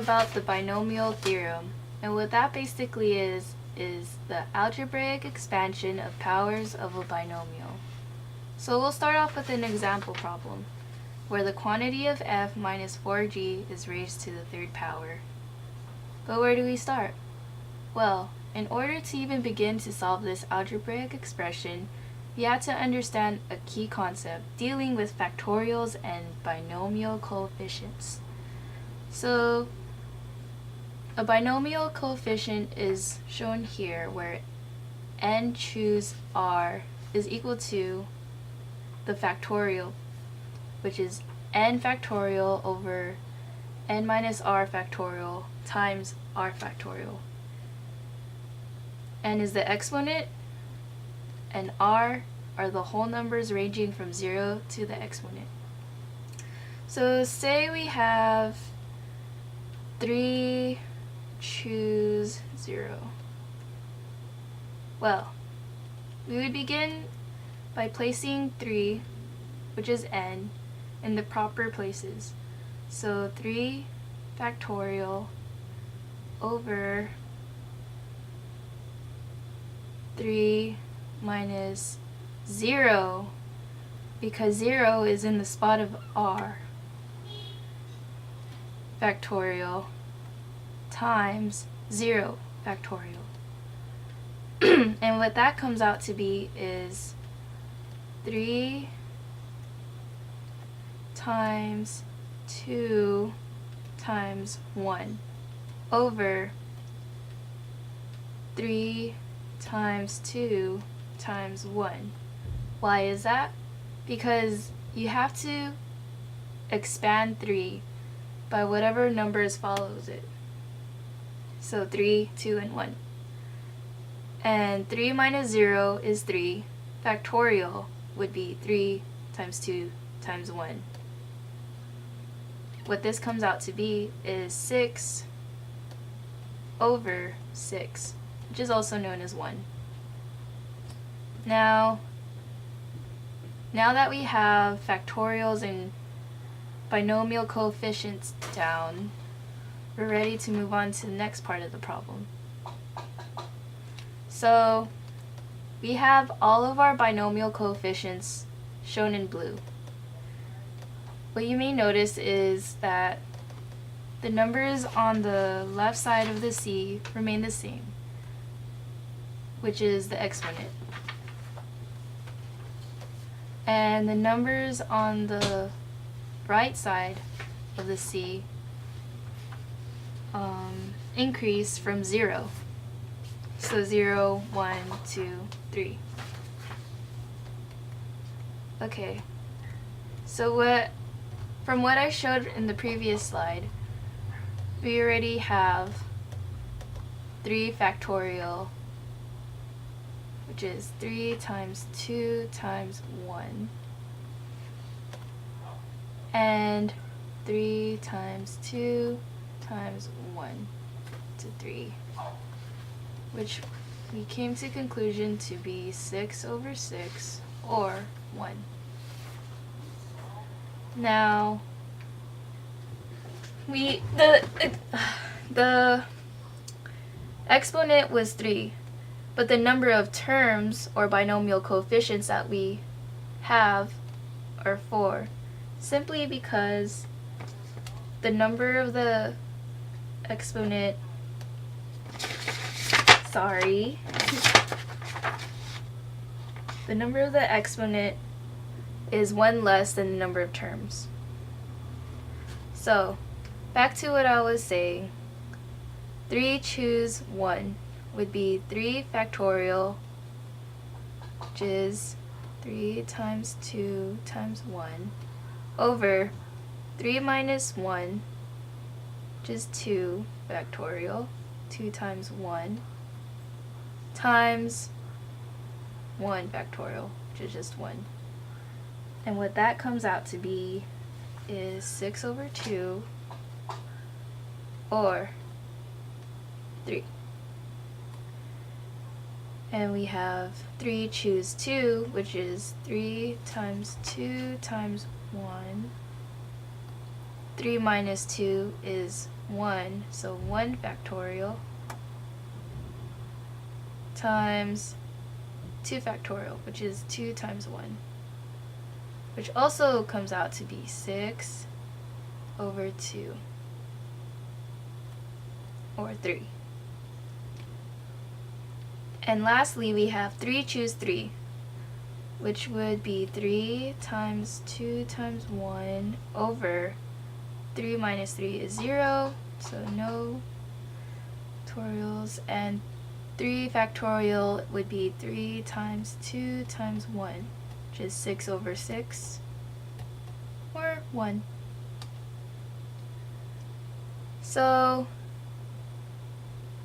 About the binomial theorem, and what that basically is the algebraic expansion of powers of a binomial. So we'll start off with an example problem where the quantity of f minus 4g is raised to the third power. But where do we start? Well, in order to even begin to solve this algebraic expression, we have to understand a key concept dealing with factorials and binomial coefficients. So a binomial coefficient is shown here where n choose r is equal to the factorial, which is n factorial over n minus r factorial times r factorial. N is the exponent, and r are the whole numbers ranging from 0 to the exponent. So say we have 3 choose 0. Well, we would begin by placing 3, which is n, in the proper places. So 3 factorial over 3 minus 0, because 0 is in the spot of r, factorial times 0 factorial. And what that comes out to be is 3 times 2 times 1 over 3 times 2 times 1. Why is that? Because you have to expand 3 by whatever numbers follows it. So 3, 2, and 1. And 3 minus 0 is 3. Factorial would be 3 times 2 times 1. What this comes out to be is 6 over 6, which is also known as 1. Now that we have factorials and binomial coefficients down, we're ready to move on to the next part of the problem. So we have all of our binomial coefficients shown in blue. What you may notice is that the numbers on the left side of the C remain the same, which is the exponent. And the numbers on the right side of the C increase from 0. So 0, 1, 2, 3. Okay, so from what I showed in the previous slide, we already have 3 factorial, which is 3 times 2 times 1, and 3 times 2 times 1 to 3, which we came to conclusion to be 6 over 6, or 1. Now, the exponent was 3, but the number of terms or binomial coefficients that we have are 4, simply because the number of the exponent, the number of the exponent is 1 less than the number of terms. So, back to what I was saying, 3 choose 1 would be 3 factorial, which is 3 times 2 times 1, over 3 minus 1, which is 2 factorial, 2 times 1, times 1 factorial, which is just 1. And what that comes out to be is 6 over 2, or 3. And we have 3 choose 2, which is 3 times 2 times 1. 3 minus 2 is 1, so 1 factorial, times 2 factorial, which is 2 times 1, which also comes out to be 6 over 2, or 3. And lastly, we have 3 choose 3, which would be 3 times 2 times 1 over 3 minus 3 is 0, so no factorials, and 3 factorial would be 3 times 2 times 1, which is 6 over 6, or 1. So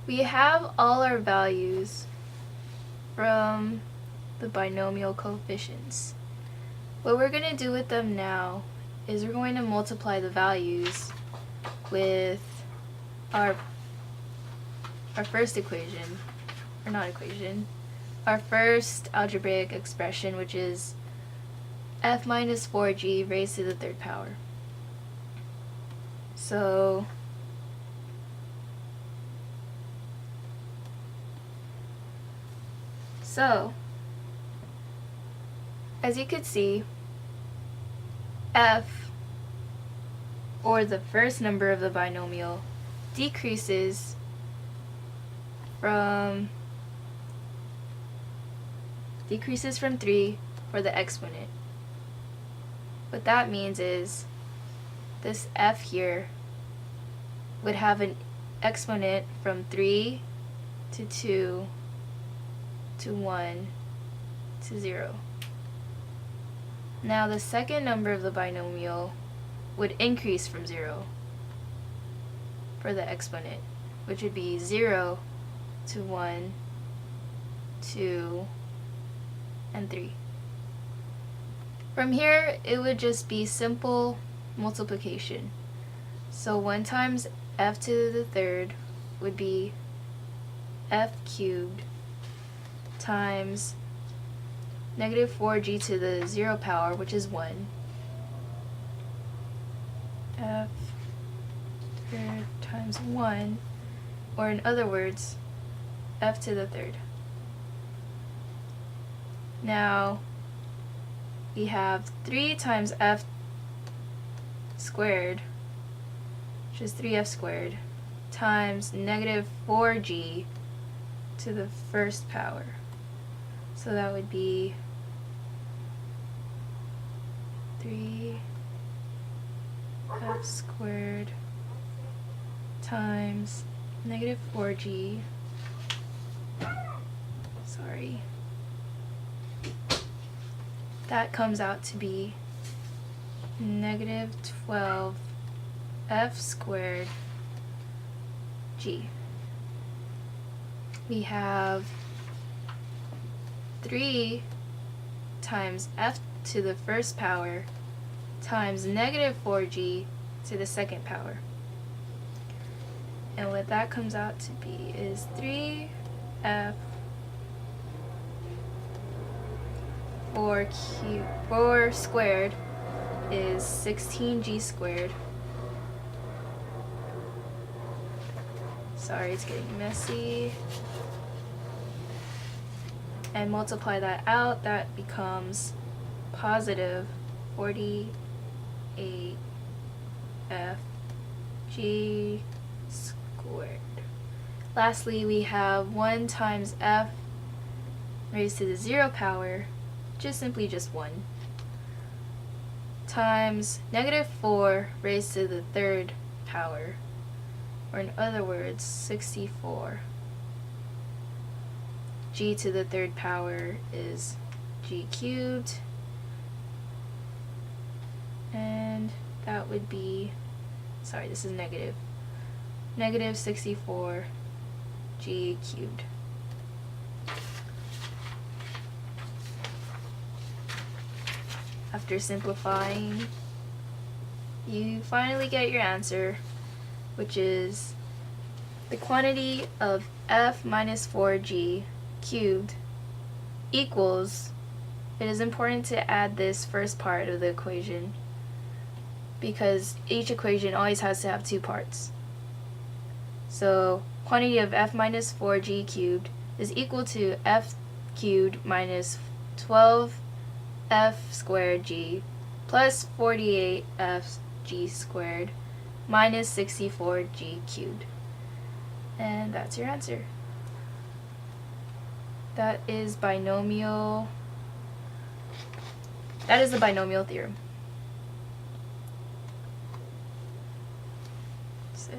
we have all our values from the binomial coefficients. What we're going to do with them now is we're going to multiply the values with our first equation, or not equation, our first algebraic expression, which is f minus 4g raised to the third power. So as you could see, f, or the first number of the binomial, decreases from 3 for the exponent. What that means is this f here would have an exponent from 3 to 2 to 1 to 0. Now the second number of the binomial would increase from 0 for the exponent, which would be 0 to 1, 2, and 3. From here, it would just be simple multiplication. So 1 times f to the third would be f cubed times negative 4g to the 0 power, which is 1, f third times 1, or in other words, f to the third. Now we have 3 times f squared, which is 3f squared, times negative 4g to the first power. So that would be 3f squared times negative 4g, sorry, that comes out to be negative 12f squared g. We have 3 times f to the first power times negative 4g to the second power. And what that comes out to be is 3f 4 squared is 16g squared. Sorry, it's getting messy. And multiply that out, that becomes positive 48f g squared. Lastly, we have 1 times f raised to the 0 power, which is simply just 1, times negative 4 raised to the third power, or in other words, 64. G to the third power is g cubed, and that would be, sorry, this is negative 64 g cubed. After simplifying, you finally get your answer, which is the quantity of f minus 4g cubed equals, it is important to add this first part of the equation because each equation always has to have two parts. So quantity of f minus 4g cubed is equal to f cubed minus 12f squared g plus 48f g squared minus 64g cubed. And that's your answer. That is binomial. That is the binomial theorem. So